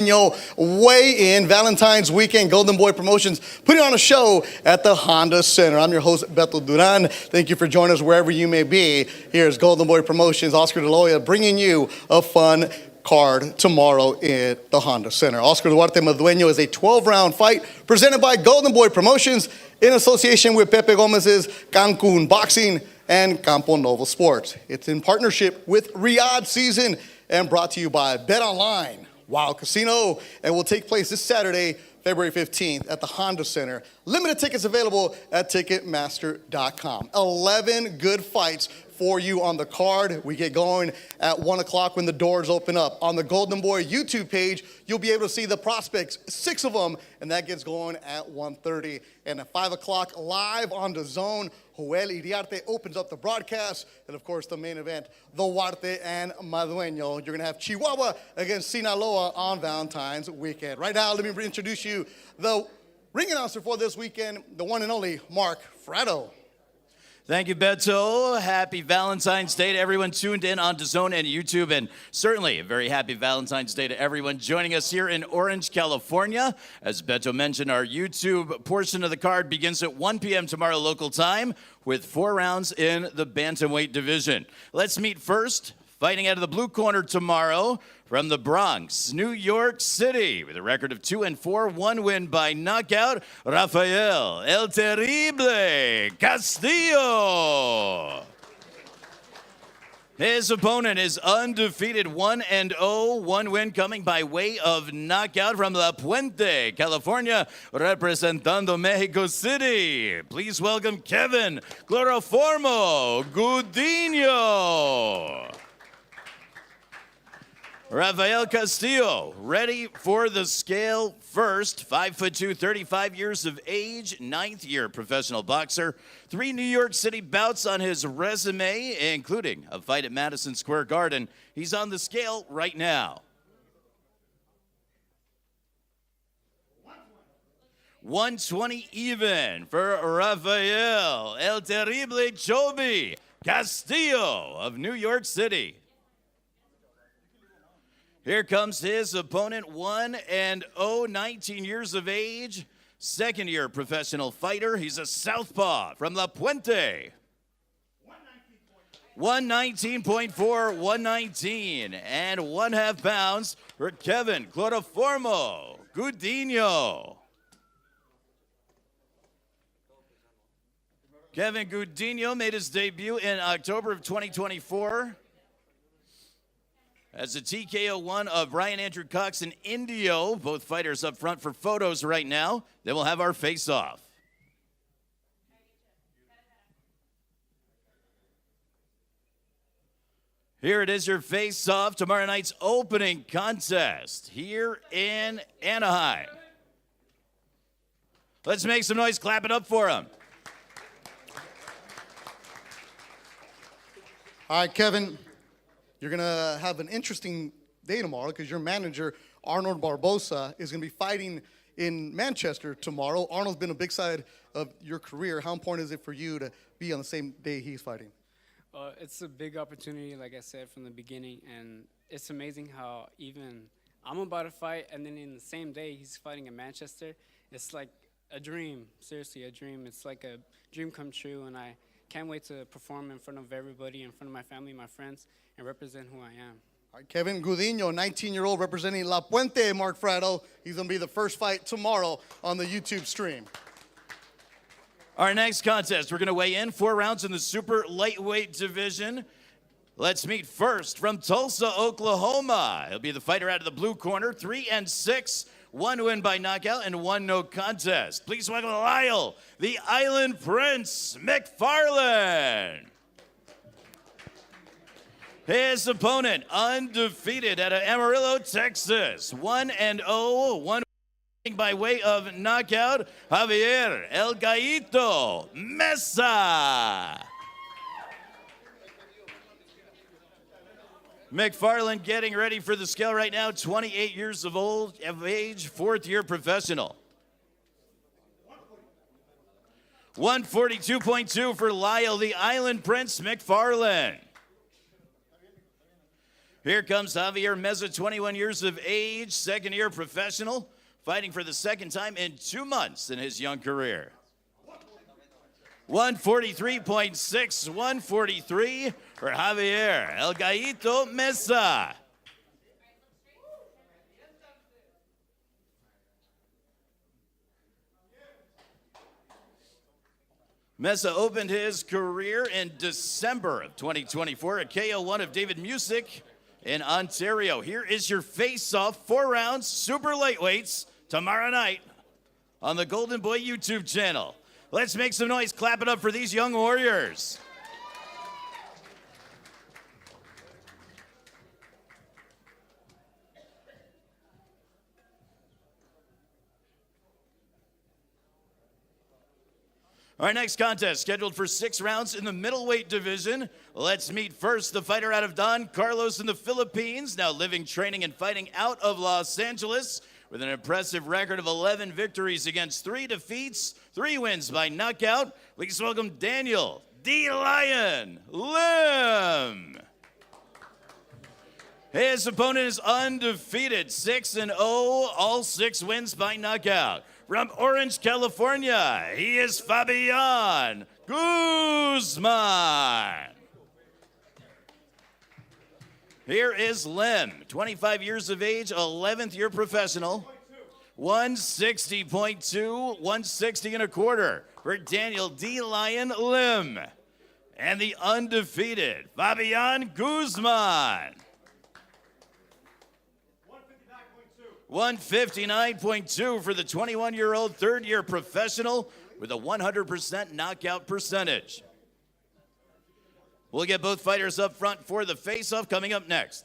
Weigh in Valentine's weekend. Golden Boy Promotions putting on a show at the Honda Center. I'm your host, Beto Duran. Thank you for joining us wherever you may be. Here's Golden Boy Promotions, Oscar Duarte, bringing you a fun card tomorrow at the Honda Center. Oscar Duarte Madueno is a 12-round fight presented by Golden Boy Promotions in association with Pepe Gomez's Cancun Boxing and Campo Novo Sports. It's in partnership with Riyadh Season and brought to you by Bet Online, Wild Casino, and will take place this Saturday, February 15th at the Honda Center. Limited tickets available at Ticketmaster.com. 11 good fights for you on the card. We get going at 1 o'clock when the doors open up. On the Golden Boy YouTube page, you'll be able to see the prospects, 6 of them, and that gets going at 1:30. And at 5 o'clock, live on DAZN, Joel Iriarte opens up the broadcast. And, of course, the main event, Duarte and Madueno. You're going to have Chihuahua against Sinaloa on Valentine's weekend. Right now, let me introduce you the ring announcer for this weekend, the one and only Mark Fratto. Thank you, Beto. Happy Valentine's Day to everyone tuned in on DAZN and YouTube, and certainly a very happy Valentine's Day to everyone joining us here in Orange, California. As Beto mentioned, our YouTube portion of the card begins at 1 p.m. tomorrow local time with 4 rounds in the bantamweight division. Let's meet first, fighting out of the blue corner tomorrow from the Bronx, New York City, with a record of 2-4, 1 win by knockout, Rafael El Terrible Castillo. His opponent is undefeated, 1-0, 1 win coming by way of knockout from La Puente, California, representando Mexico City. Please welcome Kevin Cloroformo Gudinho. Rafael Castillo, ready for the scale first. 5'2", 35 years of age, 9th year professional boxer. 3 New York City bouts on his resume, including a fight at Madison Square Garden. He's on the scale right now. 120 even for Rafael El Terrible Chobi Castillo of New York City. Here comes his opponent, 1-0, 19 years of age, 2nd year professional fighter. He's a southpaw from La Puente. 119.4, 119, and 1/2 pounds for Kevin Cloroformo Gudinho. Kevin Gudinho made his debut in October of 2024. As the TKO1 of Ryan Andrew Cox and Indio, both fighters up front for photos right now. Then we'll have our face-off. Here it is, your face-off, tomorrow night's opening contest here in Anaheim. Let's make some noise, clap it up for him. All right, Kevin. You're going to have an interesting day tomorrow because your manager, Arnold Barbosa, is going to be fighting in Manchester tomorrow. Arnold's been a big side of your career. How important is it for you to be on the same day he's fighting? It's a big opportunity, like I said from the beginning, and it's amazing how even I'm about to fight, and then in the same day he's fighting in Manchester. It's like a dream, seriously, a dream. It's like a dream come true, and I can't wait to perform in front of everybody, in front of my family, my friends, and represent who I am. All right, Kevin Gudinho, 19-year-old representing La Puente, Mark Fratto. He's going to be the first fight tomorrow on the YouTube stream. Our next contest, we're going to weigh in 4 rounds in the super lightweight division. Let's meet first from Tulsa, Oklahoma. He'll be the fighter out of the blue corner, 3-6. 1 win by knockout and 1 no contest. Please welcome Lyle, the Island Prince McFarland. His opponent, undefeated out of Amarillo, Texas. 1-0, 1 by way of knockout, Javier El Gallito Mesa. McFarland getting ready for the scale right now, 28 years of age, 4th year professional. 142.2 for Lyle, the Island Prince McFarland. Here comes Javier Meza, 21 years of age, second-year professional, fighting for the second time in 2 months in his young career. 143.6, 143 for Javier El Gallito Meza. Meza opened his career in December of 2024 at KO1 of David Music in Ontario. Here is your face-off, 4 rounds, super lightweights, tomorrow night on the Golden Boy YouTube channel. Let's make some noise, clap it up for these young warriors. Our next contest, scheduled for 6 rounds in the middleweight division. Let's meet first the fighter out of Don Carlos in the Philippines, now living, training, and fighting out of Los Angeles with an impressive record of 11 victories against 3 defeats, 3 wins by knockout. Please welcome Daniel D. Lion Lim. His opponent is undefeated, 6-0, all 6 wins by knockout. From Orange, California, he is Fabian Guzman. Here is Lim, 25 years of age, 11th year professional, 160.2, 160 and a quarter for Daniel D. Lion Lim. And the undefeated Fabian Guzman. 159.2 for the 21-year-old third-year professional with a 100% knockout percentage. We'll get both fighters up front for the face-off coming up next.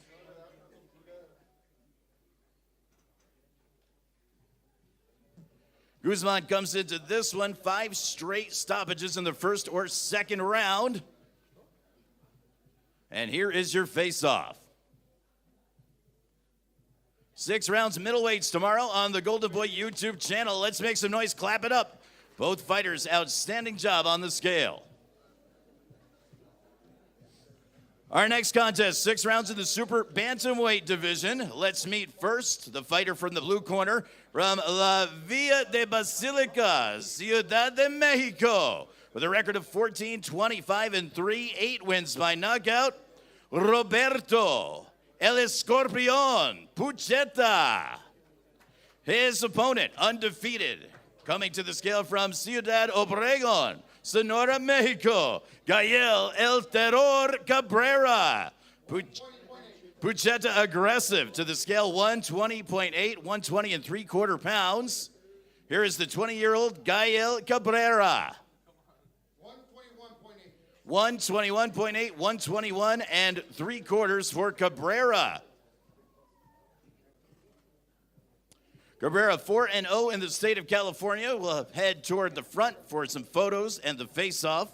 Guzman comes into this one, 5 straight stoppages in the first or second round. And here is your face-off. 6 rounds middleweights tomorrow on the Golden Boy YouTube channel. Let's make some noise, clap it up. Both fighters, outstanding job on the scale. Our next contest, 6 rounds in the super bantamweight division. Let's meet first the fighter from the blue corner from La Villa de Basilica, Ciudad de Mexico, with a record of 14, 25, and 3, 8 wins by knockout, Roberto El Escorpión Pucheta. His opponent, undefeated, coming to the scale from Ciudad Obregón, Sonora, Mexico, Gael El Terror Cabrera. Pucheta aggressive to the scale, 120.8, 120 and 3/4 pounds. Here is the 20-year-old Gael Cabrera. 121.8, 121 and 3/4 for Cabrera. Cabrera 4-0 in the state of California. We'll head toward the front for some photos and the face-off.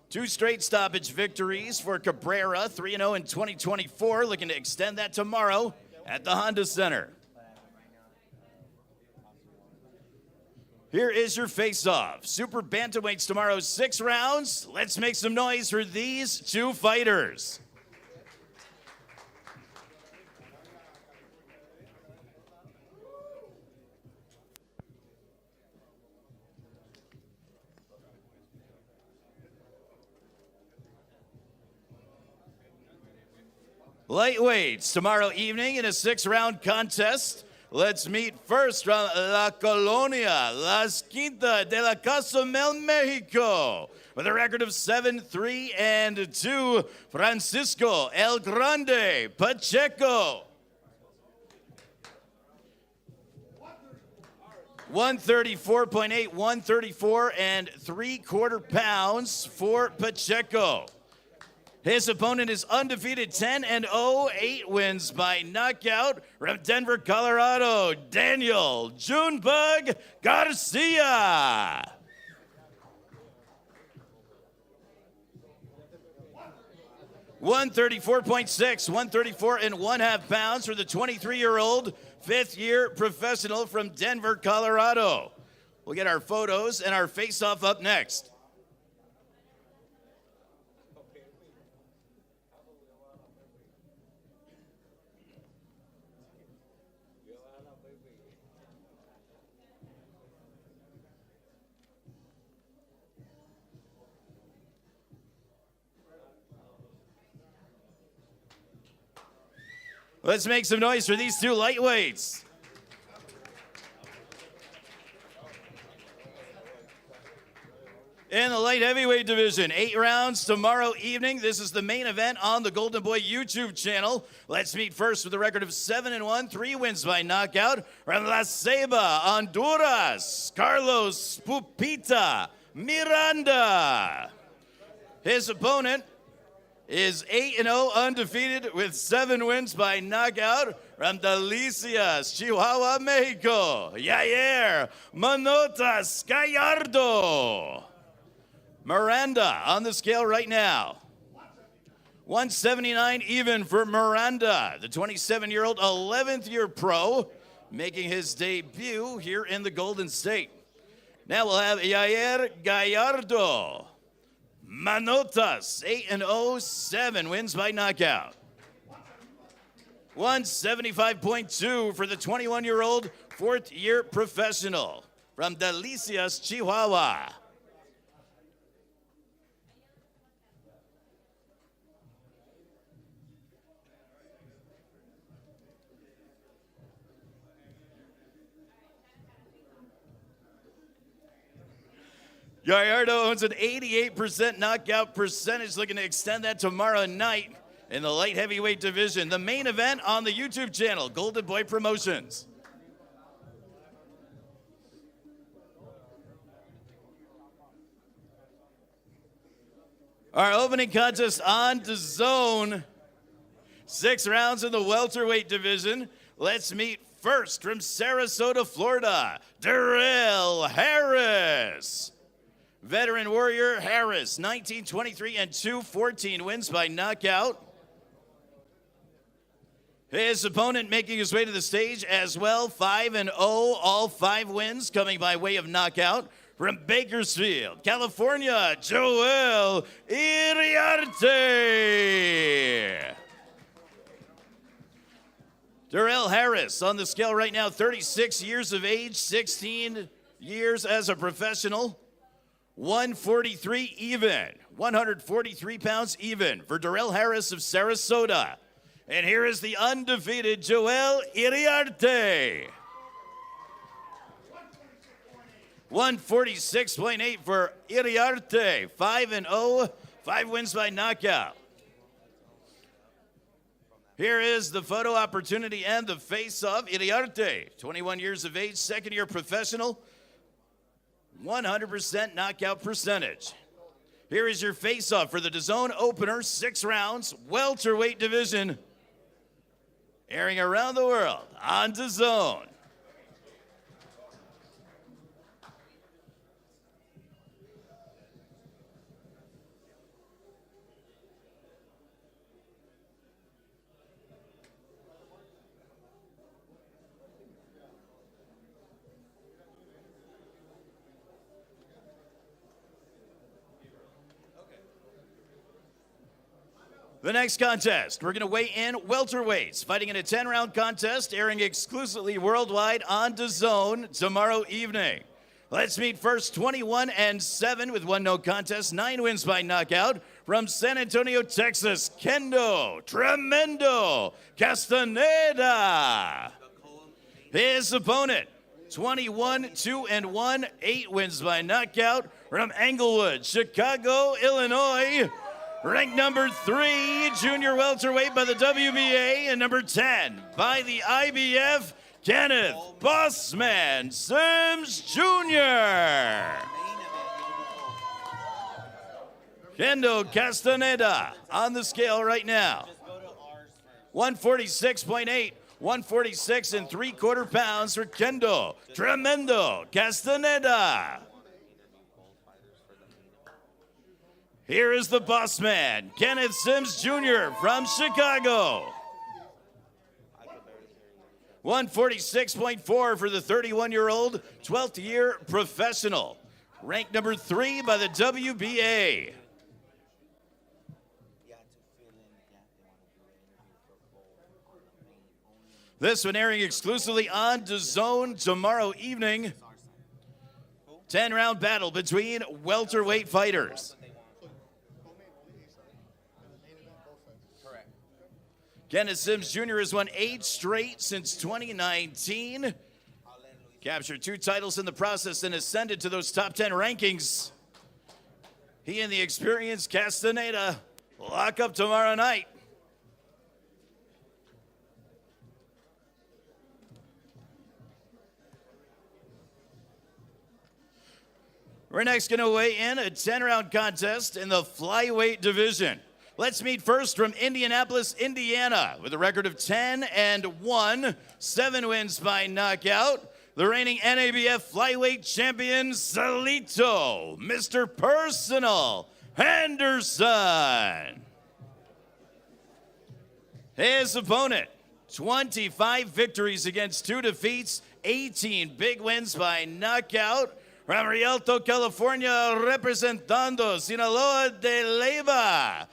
2 straight stoppage victories for Cabrera, 3-0 in 2024, looking to extend that tomorrow at the Honda Center. Here is your face-off. Super bantamweights tomorrow, 6 rounds. Let's make some noise for these 2 fighters. Lightweights tomorrow evening in a 6-round contest. Let's meet first from La Colonia, Las Quintas de la Cozumel, Mexico. With a record of 7-3 and 2, Francisco El Grande Pacheco. 134.8, 134 and 3/4 pounds for Pacheco. His opponent is undefeated, 10-0, 8 wins by knockout. From Denver, Colorado, Daniel Junebug Garcia. 134.6, 134 and 1/2 pounds for the 23-year-old, 5th-year professional from Denver, Colorado. We'll get our photos and our face-off up next. Let's make some noise for these two lightweights. In the light heavyweight division, 8 rounds tomorrow evening. This is the main event on the Golden Boy YouTube channel. Let's meet first with a record of 7-1, 3 wins by knockout. From La Ceiba, Honduras, Carlos Pupita Miranda. His opponent is 8-0, undefeated with 7 wins by knockout. From Delicias, Chihuahua, Mexico, Yair Manotas Gallardo. Miranda on the scale right now. 179 even for Miranda, the 27-year-old 11th year pro, making his debut here in the Golden State. Now we'll have Yair Gallardo. Manotas, 8-0, 7 wins by knockout. 175.2 for the 21-year-old 4th year professional from Delicias, Chihuahua. Gallardo owns an 88% knockout percentage, looking to extend that tomorrow night in the light heavyweight division. The main event on the YouTube channel, Golden Boy Promotions. Our opening contest on DAZN. 6 rounds in the welterweight division. Let's meet first from Sarasota, Florida, Darrell Harris. Veteran warrior Harris, 1923 and 214 wins by knockout. His opponent making his way to the stage as well, 5-0, all 5 wins coming by way of knockout. From Bakersfield, California, Joel Iriarte. Darrell Harris on the scale right now, 36 years of age, 16 years as a professional. 143 even, 143 pounds even for Darrell Harris of Sarasota. And here is the undefeated Joel Iriarte. 146.8 for Iriarte, 5-0, 5 wins by knockout. Here is the photo opportunity and the face-off. Iriarte, 21 years of age, 2nd year professional. 100% knockout percentage. Here is your face-off for the DAZN opener, 6 rounds, welterweight division, airing around the world on DAZN. The next contest, we're going to weigh in welterweights, fighting in a 10-round contest, airing exclusively worldwide on DAZN tomorrow evening. Let's meet first 21-7 with 1 no contest, 9 wins by knockout. From San Antonio, Texas, Kendo Tremendo Castaneda. His opponent, 21-2-1, 8 wins by knockout. From Englewood, Chicago, Illinois. Ranked number 3, junior welterweight by the WBA, and number 10 by the IBF, Kenneth Bossman Sims Jr. Kendo Castaneda on the scale right now. 146.8, 146 and 3/4 pounds for Kendo Tremendo Castaneda. Here is the boss man, Kenneth Sims Jr. from Chicago. 146.4 for the 31-year-old, 12th year professional. Ranked number 3 by the WBA. This one airing exclusively on DAZN tomorrow evening. 10-round battle between welterweight fighters. Kenneth Sims Jr. has won 8 straight since 2019. Captured 2 titles in the process and ascended to those top 10 rankings. He and the experienced Castaneda lock up tomorrow night. We're next going to weigh in a 10-round contest in the flyweight division. Let's meet first from Indianapolis, Indiana, with a record of 10-1, 7 wins by knockout. The reigning NABF flyweight champion, Salito, Mr. Personal Henderson. His opponent, 25 victories against 2 defeats, 18 big wins by knockout. From Rialto, California, representando Sinaloa de Leyva,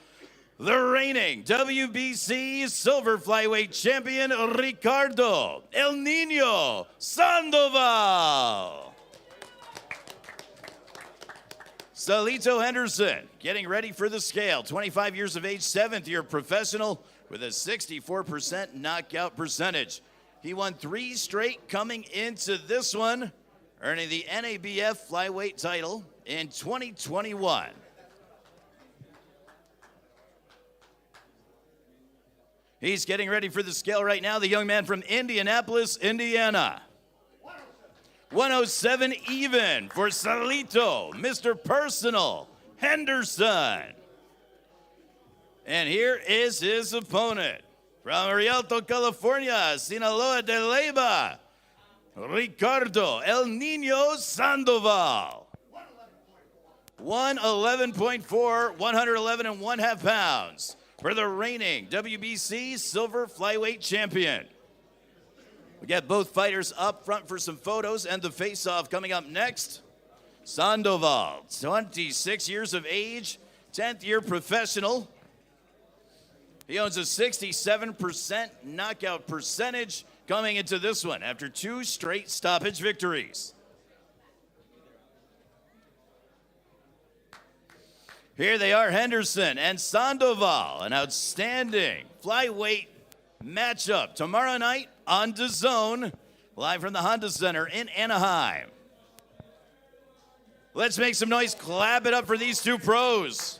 the reigning WBC silver flyweight champion, Ricardo El Niño Sandoval. Salito Henderson getting ready for the scale. 25 years of age, 7th year professional with a 64% knockout percentage. He won 3 straight coming into this one, earning the NABF flyweight title in 2021. He's getting ready for the scale right now, the young man from Indianapolis, Indiana. 107 even for Salito, Mr. Personal Henderson. And here is his opponent. From Rialto, California, Sinaloa de Leyva, Ricardo El Niño Sandoval. 111.4, 111.5 pounds for the reigning WBC silver flyweight champion. We got both fighters up front for some photos and the face-off coming up next. Sandoval, 26 years of age, 10th year professional. He owns a 67% knockout percentage coming into this one after 2 straight stoppage victories. Here they are, Henderson and Sandoval, an outstanding flyweight matchup tomorrow night on DAZN, live from the Honda Center in Anaheim. Let's make some noise, clap it up for these 2 pros.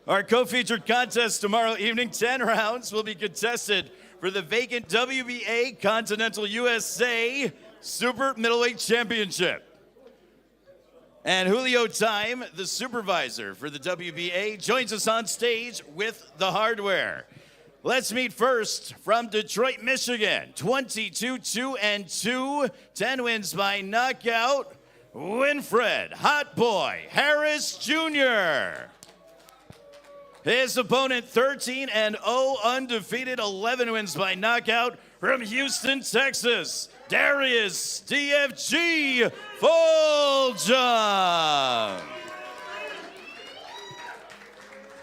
Our co-featured contest tomorrow evening, 10 rounds, will be contested for the vacant WBA Continental USA Super Middleweight Championship. And Julio Time, the supervisor for the WBA, joins us on stage with the hardware. Let's meet first from Detroit, Michigan, 22-2-2, 10 wins by knockout, Winfred Hot Boy Harris Jr. His opponent, 13-0, undefeated, 11 wins by knockout, from Houston, Texas, Darius DFG Fulgham.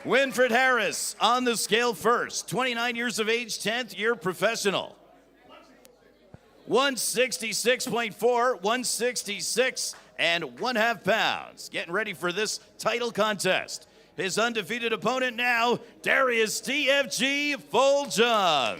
Winfred Harris on the scale first, 29 years of age, 10th year professional. 166.4, 166.5 pounds. Getting ready for this title contest. His undefeated opponent now, Darius DFG Fulgham.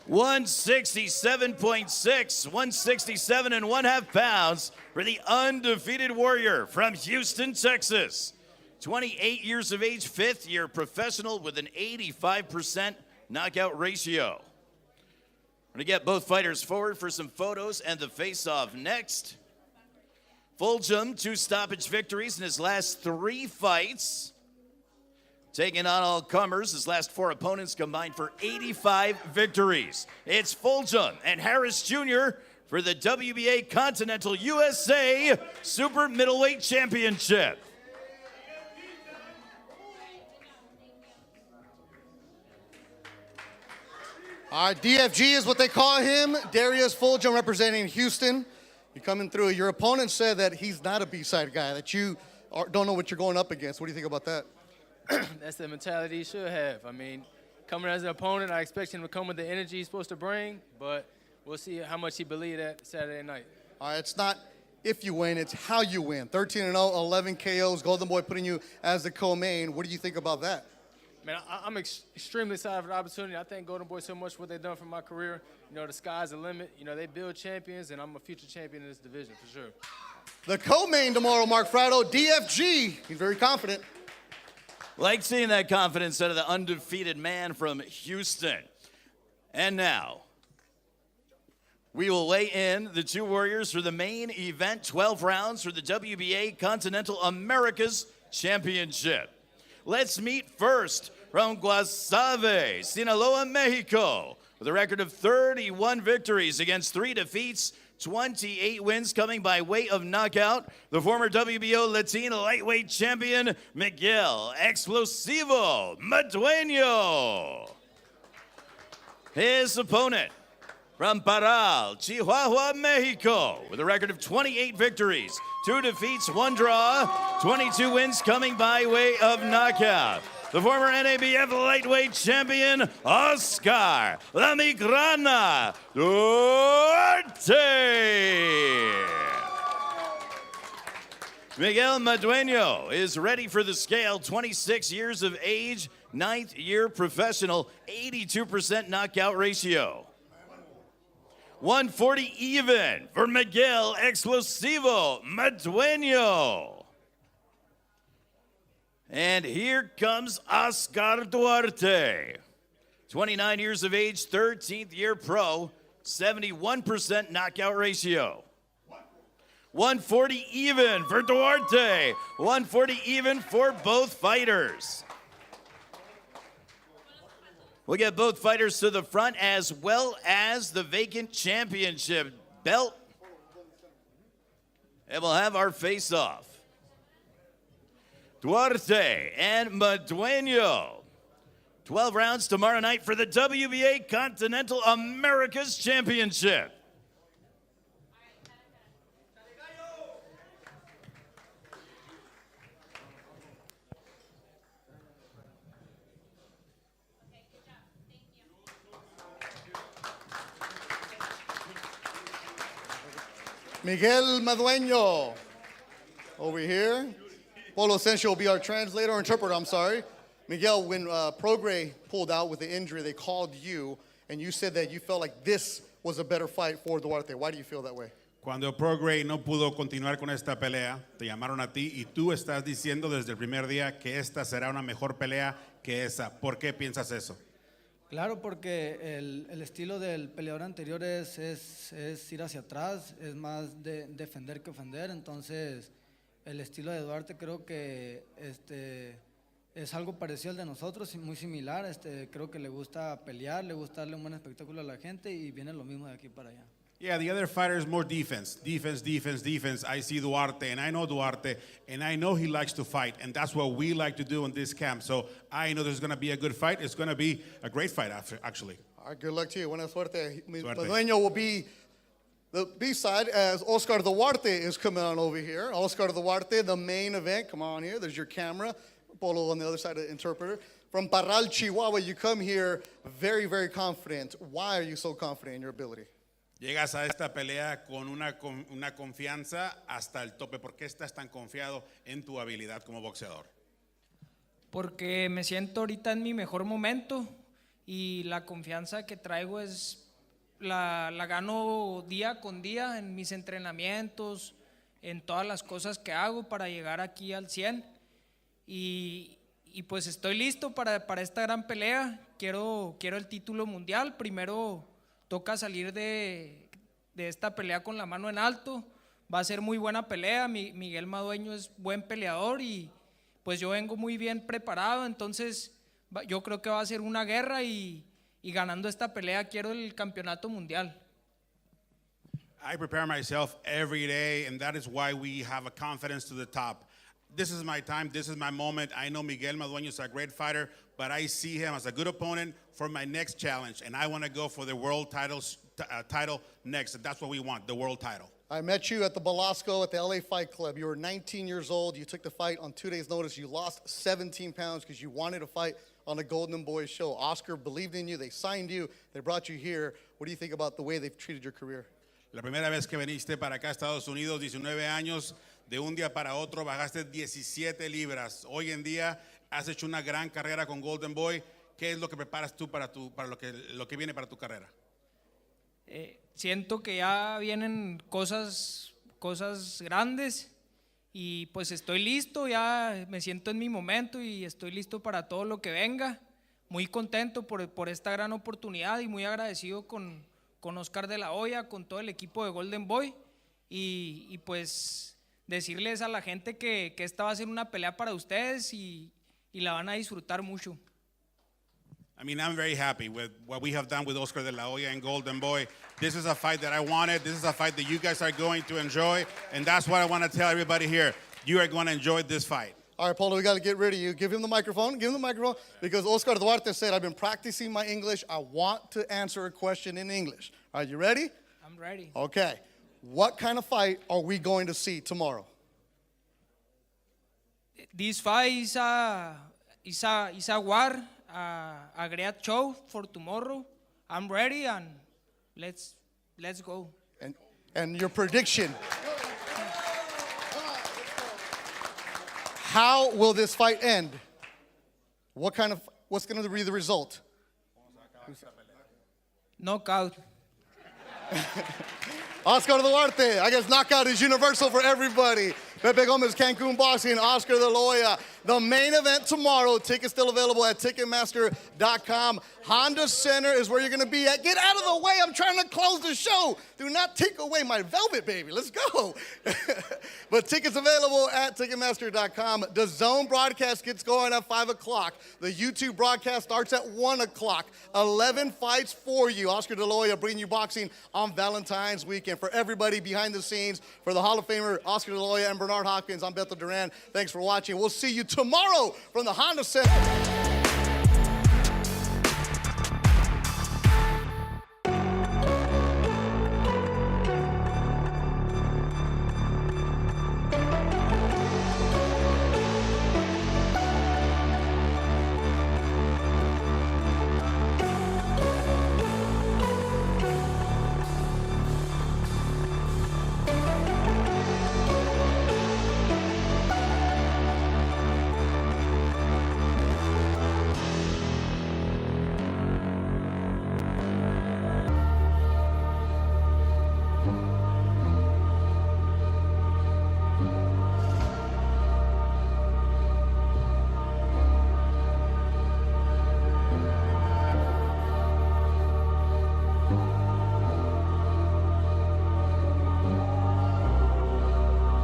$167.6, 167.5 pounds for the undefeated warrior from Houston, Texas. 28 years of age, 5th year professional with an 85% knockout ratio. We're going to get both fighters forward for some photos and the face-off next. Fulgham, 2 stoppage victories in his last 3 fights. Taking on all comers, his last 4 opponents combined for 85 victories. It's Fulgham and Harris Jr. for the WBA Continental USA Super Middleweight Championship. All right, DFG is what they call him. Darius Fulgham representing Houston. You're coming through. Your opponent said that he's not a B-side guy, that you don't know what you're going up against. What do you think about that? That's the mentality he should have. I mean, coming as an opponent, I expect him to come with the energy he's supposed to bring, but we'll see how much he believed that Saturday night. All right, it's not if you win, it's how you win. 13-0, 11 KOs, Golden Boy putting you as the co-main. What do you think about that? Man, I'm extremely excited for the opportunity. I thank Golden Boy so much for what they've done for my career. You know, the sky's the limit. You know, they build champions, and I'm a future champion in this division for sure. The co-main tomorrow, Mark Frado, DFG. He's very confident. Like seeing that confidence out of the undefeated man from Houston. And now, we will weigh in the two warriors for the main event, 12 rounds for the WBA Continental Americas Championship. Let's meet first from Guasave, Sinaloa, Mexico, with a record of 31 victories against 3 defeats, 28 wins coming by way of knockout. The former WBO Latino lightweight champion, Miguel Explosivo Madueno. His opponent from Parral, Chihuahua, Mexico, with a record of 28 victories, 2 defeats, 1 draw, 22 wins coming by way of knockout. The former NABF lightweight champion, Oscar La Migrana Duarte. Miguel Madueno is ready for the scale, 26 years of age, 9th year professional, 82% knockout ratio. 140 even for Miguel Explosivo Madueno. And here comes Oscar Duarte. 29 years of age, 13th year pro, 71% knockout ratio. 140 even for Duarte. 140 even for both fighters. We'll get both fighters to the front as well as the vacant championship belt. And we'll have our face-off. Duarte and Madueno. 12 rounds tomorrow night for the WBA Continental Americas Championship. Miguel Madueno over here. Polo Sencio will be our translator or interpreter, I'm sorry. Miguel, when Prograis pulled out with the injury, they called you, and you said that you felt like this was a better fight for Duarte. Why do you feel that way? Cuando Prograis no pudo continuar con esta pelea, te llamaron a ti y tú estás diciendo desde el primer día que esta será una mejor pelea que esa. ¿Por qué piensas eso? Claro, porque el estilo del peleador anterior es ir hacia atrás, es más de defender que ofender, entonces el estilo de Duarte creo que es algo parecido al de nosotros, muy similar, creo que le gusta pelear, le gusta darle un buen espectáculo a la gente y viene lo mismo de aquí para allá. Yeah, the other fighter is more defense. Defense. I see Duarte, and I know Duarte, and I know he likes to fight, and that's what we like to do in this camp. So I know there's going to be a good fight. It's going to be a great fight, actually. All right, good luck to you. Buena suerte. Madueno will be the B-side as Oscar Duarte is coming on over here. Oscar Duarte, the main event. Come on here. There's your camera. Polo on the other side of the interpreter. From Parral, Chihuahua, you come here very, very confident. Why are you so confident in your ability? Llegas a esta pelea con una confianza hasta el tope. ¿Por qué estás tan confiado en tu habilidad como boxeador? Porque me siento ahorita en mi mejor momento y la confianza que traigo la gano día con día en mis entrenamientos, en todas las cosas que hago para llegar aquí al 100 y pues estoy listo para esta gran pelea. Quiero el título mundial. Primero toca salir de esta pelea con la mano en alto. Va a ser muy buena pelea. Miguel Madueno es buen peleador y pues yo vengo muy bien preparado, entonces yo creo que va a ser una guerra y ganando esta pelea quiero el campeonato mundial. I prepare myself every day, and that is why we have a confidence to the top. This is my time, this is my moment. I know Miguel Madueno is a great fighter, but I see him as a good opponent for my next challenge, and I want to go for the world title next. And that's what we want, the world title. I met you at the Belasco at the LA Fight Club. You were 19 years old. You took the fight on 2 days' notice. You lost 17 pounds because you wanted to fight on the Golden Boy show. Oscar believed in you. They signed you. They brought you here. What do you think about the way they've treated your career? La primera vez que viniste para acá a Estados Unidos, 19 años, de un día para otro bajaste 17 libras. Hoy en día has hecho una gran carrera con Golden Boy. ¿Qué es lo que preparas tú para lo que viene para tu carrera? Siento que ya vienen cosas grandes y pues estoy listo, ya me siento en mi momento y estoy listo para todo lo que venga. Muy contento por esta gran oportunidad y muy agradecido con Oscar de la Hoya, con todo el equipo de Golden Boy y pues decirles a la gente que esta va a ser una pelea para ustedes y la van a disfrutar mucho. I mean, I'm very happy with what we have done with Oscar de la Hoya and Golden Boy. This is a fight that I wanted. This is a fight that you guys are going to enjoy. And that's what I want to tell everybody here. You are going to enjoy this fight. All right, Paulo, we got to get rid of you. Give him the microphone. Give him the microphone. Because Oscar Duarte said, I've been practicing my English. I want to answer a question in English. All right, you ready? I'm ready. Okay. What kind of fight are we going to see tomorrow? This fight is a war, a great show for tomorrow. I'm ready and let's go. And your prediction. How will this fight end? What's going to be the result? Knockout. Oscar Duarte. I guess knockout is universal for everybody. Pepe Gomez, Cancun Boxing, Oscar de la Hoya. The main event tomorrow. Tickets still available at Ticketmaster.com. Honda Center is where you're going to be at. Get out of the way. I'm trying to close the show. Do not take away my velvet, baby. Let's go. But tickets available at Ticketmaster.com. The DAZN broadcast gets going at 5 o'clock. The YouTube broadcast starts at 1 o'clock. 11 fights for you. Oscar de la Hoya bringing you boxing on Valentine's weekend. For everybody behind the scenes, for the Hall of Famer Oscar de la Hoya and Bernard Hopkins, I'm Beto Duran. Thanks for watching. We'll see you tomorrow from the Honda Center.